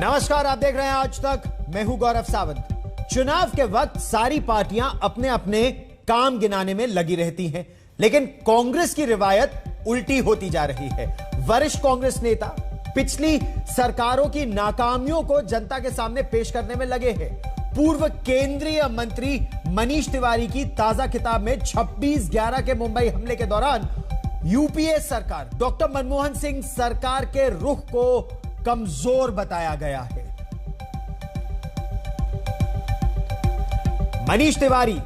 नमस्कार, आप देख रहे हैं आज तक। मैं हूं गौरव सावंत। चुनाव के वक्त सारी पार्टियां अपने अपने काम गिनाने में लगी रहती हैं, लेकिन कांग्रेस की रिवायत उल्टी होती जा रही है। वरिष्ठ कांग्रेस नेता पिछली सरकारों की नाकामियों को जनता के सामने पेश करने में लगे हैं। पूर्व केंद्रीय मंत्री मनीष तिवारी की ताजा किताब में 26/11 के मुंबई हमले के दौरान यूपीए सरकार, डॉक्टर मनमोहन सिंह सरकार के रुख को कमजोर बताया गया है। मनीष तिवारी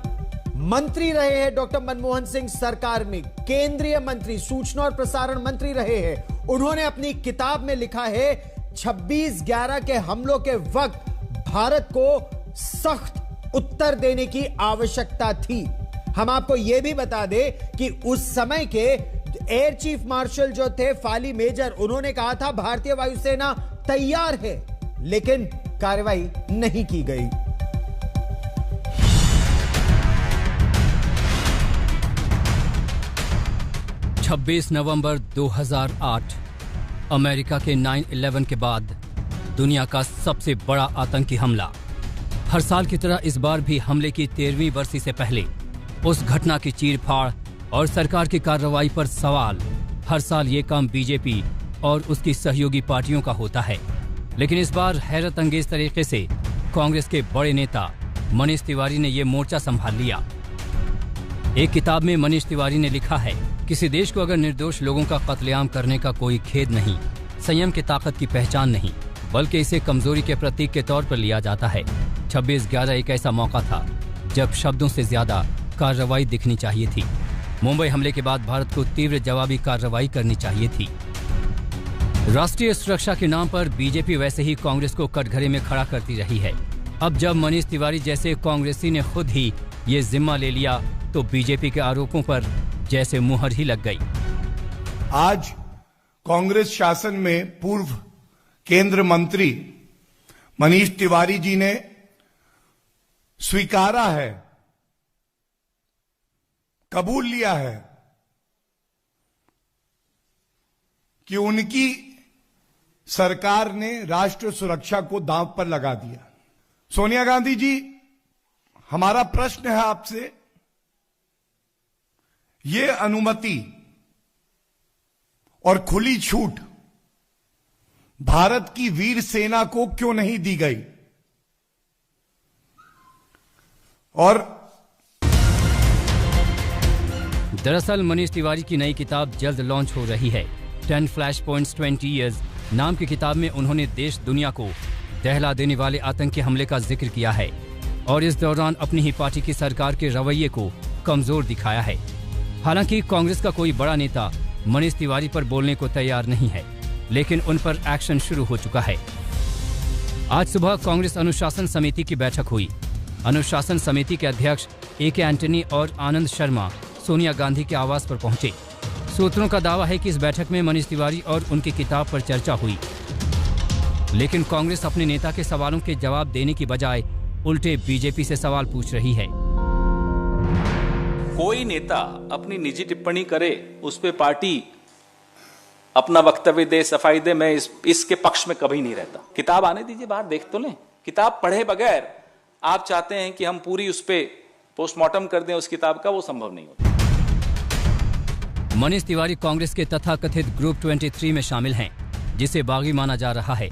मंत्री रहे हैं डॉक्टर मनमोहन सिंह सरकार में, केंद्रीय मंत्री, सूचना और प्रसारण मंत्री रहे हैं। उन्होंने अपनी किताब में लिखा है 26/11 के हमलों के वक्त भारत को सख्त उत्तर देने की आवश्यकता थी। हम आपको यह भी बता दें कि उस समय के एयर चीफ मार्शल जो थे फाली मेजर, उन्होंने कहा था भारतीय वायुसेना तैयार है, लेकिन कार्रवाई नहीं की गई। छब्बीस नवंबर 2008 अमेरिका के 9/11 के बाद दुनिया का सबसे बड़ा आतंकी हमला। हर साल की तरह इस बार भी हमले की 13वीं बरसी से पहले उस घटना की चीरफाड़ और सरकार की कार्रवाई पर सवाल। हर साल ये काम बीजेपी और उसकी सहयोगी पार्टियों का होता है, लेकिन इस बार हैरत अंगेज तरीके से कांग्रेस के बड़े नेता मनीष तिवारी ने यह मोर्चा संभाल लिया। एक किताब में मनीष तिवारी ने लिखा है, किसी देश को अगर निर्दोष लोगों का कत्लेआम करने का कोई खेद नहीं, संयम की ताकत की पहचान नहीं, बल्कि इसे कमजोरी के प्रतीक के तौर पर लिया जाता है। 26/11 एक ऐसा मौका था जब शब्दों से ज्यादा कार्रवाई दिखनी चाहिए थी। मुंबई हमले के बाद भारत को तीव्र जवाबी कार्रवाई करनी चाहिए थी। राष्ट्रीय सुरक्षा के नाम पर बीजेपी वैसे ही कांग्रेस को कटघरे में खड़ा करती रही है। अब जब मनीष तिवारी जैसे कांग्रेसी ने खुद ही ये जिम्मा ले लिया, तो बीजेपी के आरोपों पर जैसे मुहर ही लग गई। आज कांग्रेस शासन में पूर्व केंद्र मंत्री मनीष तिवारी जी ने स्वीकारा है, कबूल लिया है कि उनकी सरकार ने राष्ट्र सुरक्षा को दांव पर लगा दिया। सोनिया गांधी जी, हमारा प्रश्न है आपसे, ये अनुमति और खुली छूट भारत की वीर सेना को क्यों नहीं दी गई? और दरअसल मनीष तिवारी की नई किताब जल्द लॉन्च हो रही है। 10 फ्लैश पॉइंट्स 20 years नाम की किताब में उन्होंने देश दुनिया को दहला देने वाले आतंकी हमले का जिक्र किया है और इस दौरान अपनी ही पार्टी की सरकार के रवैये को कमजोर दिखाया है। हालांकि कांग्रेस का कोई बड़ा नेता मनीष तिवारी पर बोलने को तैयार नहीं है, लेकिन उन पर एक्शन शुरू हो चुका है। आज सुबह कांग्रेस अनुशासन समिति की बैठक हुई। अनुशासन समिति के अध्यक्ष AK एंटनी और आनंद शर्मा सोनिया गांधी के आवास पर पहुंचे। सूत्रों का दावा है कि इस बैठक में मनीष तिवारी और उनकी किताब पर चर्चा हुई, लेकिन कांग्रेस अपने नेता के सवालों के जवाब देने की बजाय उल्टे बीजेपी से सवाल पूछ रही है। कोई नेता अपनी निजी टिप्पणी करे, उस पे पार्टी अपना वक्तव्य दे, सफाई दे, मैं इसके पक्ष में कभी नहीं रहता। किताब आने दीजिए, बाहर देख तो लें। किताब पढ़े बगैर आप चाहते हैं कि हम पूरी उस पे पोस्टमार्टम कर दें उस किताब का, वो संभव नहीं होता। मनीष तिवारी कांग्रेस के तथाकथित ग्रुप 23 में शामिल हैं, जिसे बागी माना जा रहा है।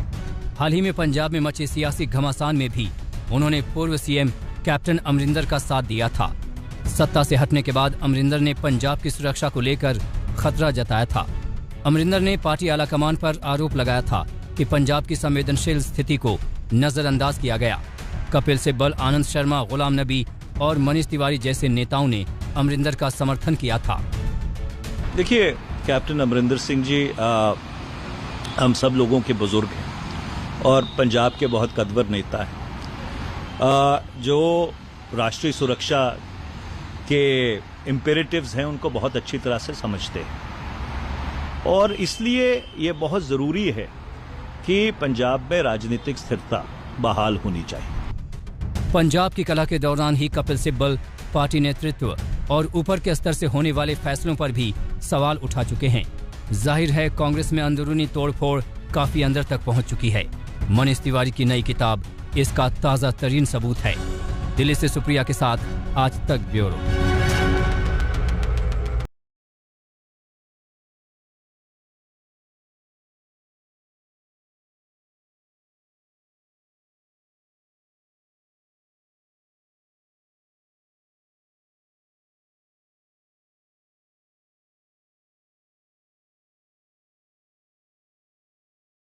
हाल ही में पंजाब में मचे सियासी घमासान में भी उन्होंने पूर्व सीएम कैप्टन अमरिंदर का साथ दिया था। सत्ता से हटने के बाद अमरिंदर ने पंजाब की सुरक्षा को लेकर खतरा जताया था। अमरिंदर ने पार्टी आलाकमान पर आरोप लगाया था कि पंजाब की संवेदनशील स्थिति को नजरअंदाज किया गया। कपिल सिब्बल, आनंद शर्मा, गुलाम नबी और मनीष तिवारी जैसे नेताओं ने अमरिंदर का समर्थन किया था। देखिए, कैप्टन अमरिंदर सिंह जी हम सब लोगों के बुजुर्ग हैं और पंजाब के बहुत कद्वर नेता हैं, जो राष्ट्रीय सुरक्षा के इम्पेरेटिव्स हैं उनको बहुत अच्छी तरह से समझते हैं और इसलिए ये बहुत ज़रूरी है कि पंजाब में राजनीतिक स्थिरता बहाल होनी चाहिए। पंजाब की कला के दौरान ही कपिल सिब्बल पार्टी नेतृत्व और ऊपर के स्तर से होने वाले फैसलों पर भी सवाल उठा चुके हैं। जाहिर है कांग्रेस में अंदरूनी तोड़फोड़ काफी अंदर तक पहुंच चुकी है। मनीष तिवारी की नई किताब इसका ताजा तरीन सबूत है। दिल्ली से सुप्रिया के साथ आज तक ब्यूरो।